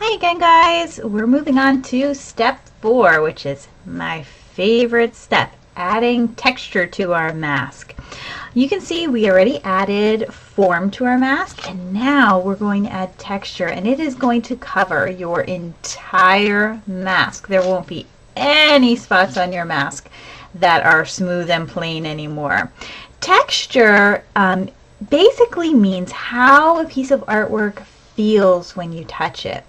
Hi again, guys. We're moving on to step 4, which is my favorite step, adding texture to our mask. You can see we already added form to our mask, and now we're going to add texture, and it is going to cover your entire mask. There won't be any spots on your mask that are smooth and plain anymore. Texture basically means how a piece of artwork feels when you touch it.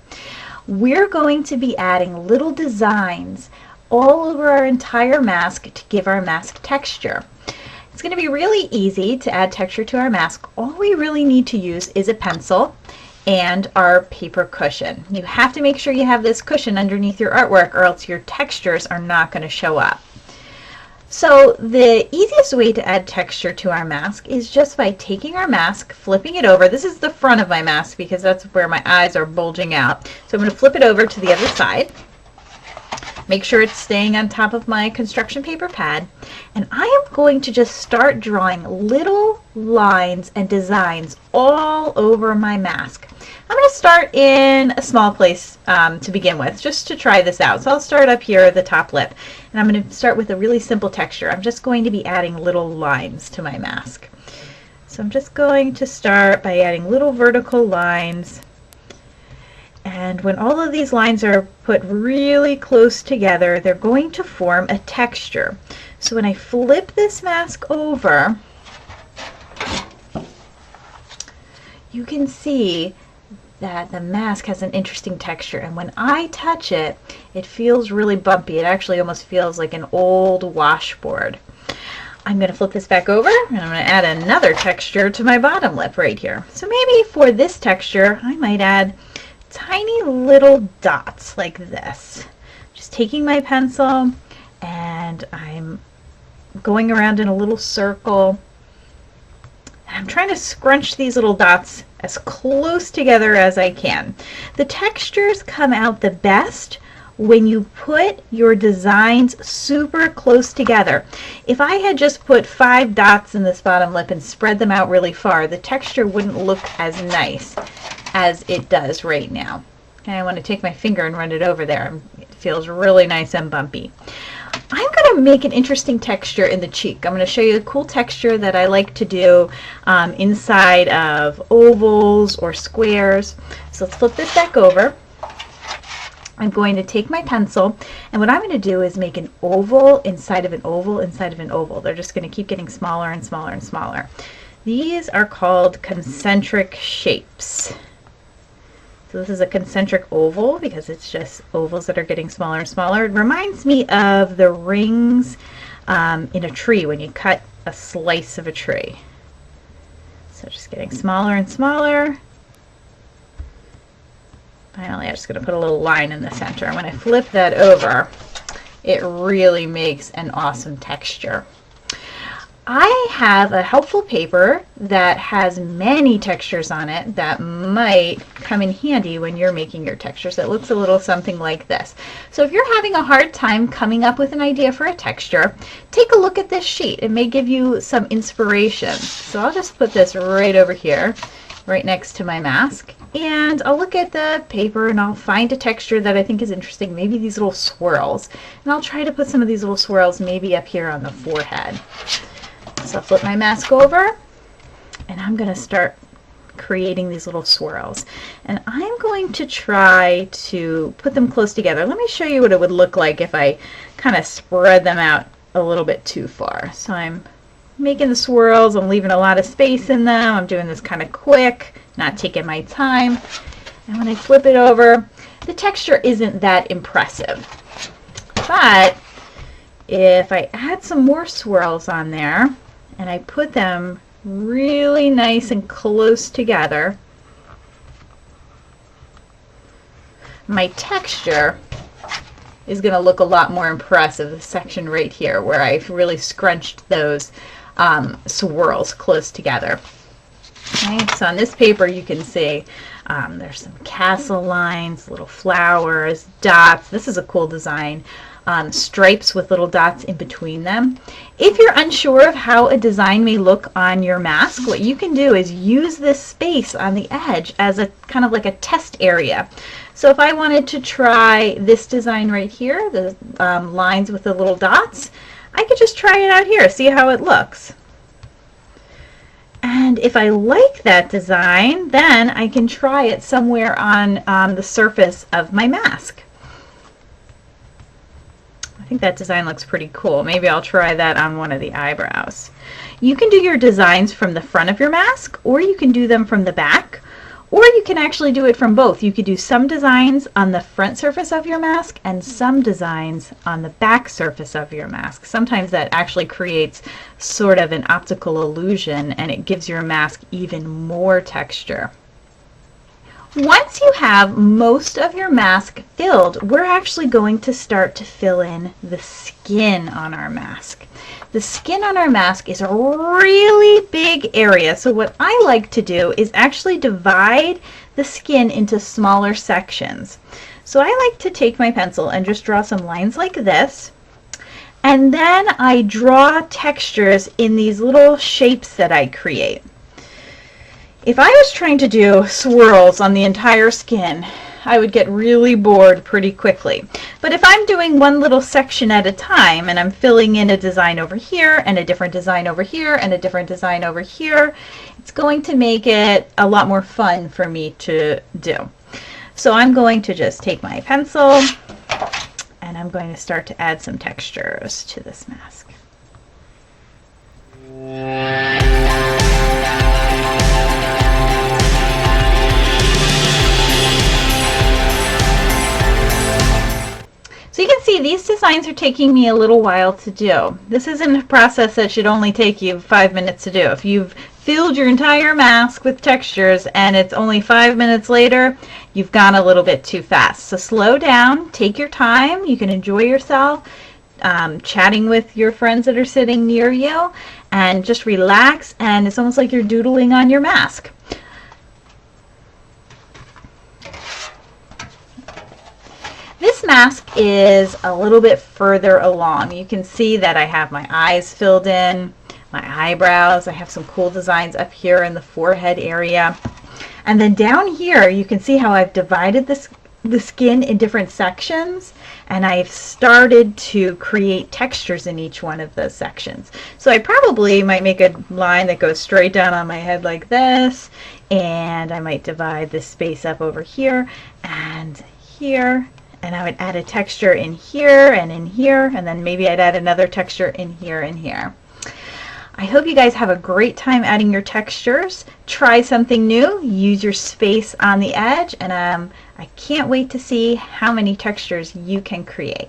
We're going to be adding little designs all over our entire mask to give our mask texture. It's going to be really easy to add texture to our mask. All we really need to use is a pencil and our paper cushion. You have to make sure you have this cushion underneath your artwork, or else your textures are not going to show up. So the easiest way to add texture to our mask is just by taking our mask, flipping it over. This is the front of my mask because that's where my eyes are bulging out. So I'm going to flip it over to the other side. Make sure it's staying on top of my construction paper pad. And I am going to just start drawing little lines and designs all over my mask. I'm going to start in a small place to begin with, just to try this out. So I'll start up here at the top lip. And I'm going to start with a really simple texture. I'm just going to be adding little lines to my mask. So I'm just going to start by adding little vertical lines. And when all of these lines are put really close together, they're going to form a texture. So when I flip this mask over, you can see that the mask has an interesting texture, and when I touch it, it feels really bumpy. It actually almost feels like an old washboard. I'm going to flip this back over, and I'm going to add another texture to my bottom lip right here. So maybe for this texture, I might add tiny little dots like this. Just taking my pencil, and I'm going around in a little circle. I'm trying to scrunch these little dots as close together as I can. The textures come out the best when you put your designs super close together. If I had just put 5 dots in this bottom lip and spread them out really far, the texture wouldn't look as nice as it does right now. And I want to take my finger and run it over there. It feels really nice and bumpy. I'm going to make an interesting texture in the cheek. I'm going to show you a cool texture that I like to do inside of ovals or squares. So let's flip this back over. I'm going to take my pencil, and what I'm going to do is make an oval inside of an oval inside of an oval. They're just going to keep getting smaller and smaller and smaller. These are called concentric shapes. So this is a concentric oval because it's just ovals that are getting smaller and smaller. It reminds me of the rings in a tree when you cut a slice of a tree. So just getting smaller and smaller. Finally, I'm just going to put a little line in the center. And when I flip that over, it really makes an awesome texture. I have a helpful paper that has many textures on it that might come in handy when you're making your textures. It looks a little something like this. So if you're having a hard time coming up with an idea for a texture, take a look at this sheet. It may give you some inspiration. So I'll just put this right over here, right next to my mask. And I'll look at the paper and I'll find a texture that I think is interesting, maybe these little swirls. And I'll try to put some of these little swirls maybe up here on the forehead. So I'll flip my mask over, and I'm going to start creating these little swirls. And I'm going to try to put them close together. Let me show you what it would look like if I kind of spread them out a little bit too far. So I'm making the swirls. I'm leaving a lot of space in them. I'm doing this kind of quick, not taking my time. And when I flip it over, the texture isn't that impressive. But if I add some more swirls on there, and I put them really nice and close together, my texture is going to look a lot more impressive. This section right here where I've really scrunched those swirls close together. Okay, so on this paper you can see there's some castle lines, little flowers, dots. This is a cool design. Stripes with little dots in between them. If you're unsure of how a design may look on your mask, what you can do is use this space on the edge as a kind of like a test area. So if I wanted to try this design right here, the lines with the little dots, I could just try it out here, see how it looks. And if I like that design, then I can try it somewhere on the surface of my mask. I think that design looks pretty cool. Maybe I'll try that on one of the eyebrows. You can do your designs from the front of your mask, or you can do them from the back, or you can actually do it from both. You could do some designs on the front surface of your mask and some designs on the back surface of your mask. Sometimes that actually creates sort of an optical illusion, and it gives your mask even more texture. Once you have most of your mask filled, we're actually going to start to fill in the skin on our mask. The skin on our mask is a really big area, so what I like to do is actually divide the skin into smaller sections. So I like to take my pencil and just draw some lines like this, and then I draw textures in these little shapes that I create. If I was trying to do swirls on the entire skin, I would get really bored pretty quickly. But if I'm doing one little section at a time and I'm filling in a design over here and a different design over here and a different design over here, it's going to make it a lot more fun for me to do. So I'm going to just take my pencil and I'm going to start to add some textures to this mask. So you can see these designs are taking me a little while to do. This isn't a process that should only take you 5 minutes to do. If you've filled your entire mask with textures and it's only 5 minutes later, you've gone a little bit too fast. So slow down, take your time, you can enjoy yourself, chatting with your friends that are sitting near you, and just relax, and it's almost like you're doodling on your mask. This mask is a little bit further along. You can see that I have my eyes filled in, my eyebrows. I have some cool designs up here in the forehead area. And then down here, you can see how I've divided the skin in different sections, and I've started to create textures in each one of those sections. So I probably might make a line that goes straight down on my head like this, and I might divide this space up over here and here. And I would add a texture in here, and then maybe I'd add another texture in here and here. I hope you guys have a great time adding your textures. Try something new, use your space on the edge, and I can't wait to see how many textures you can create.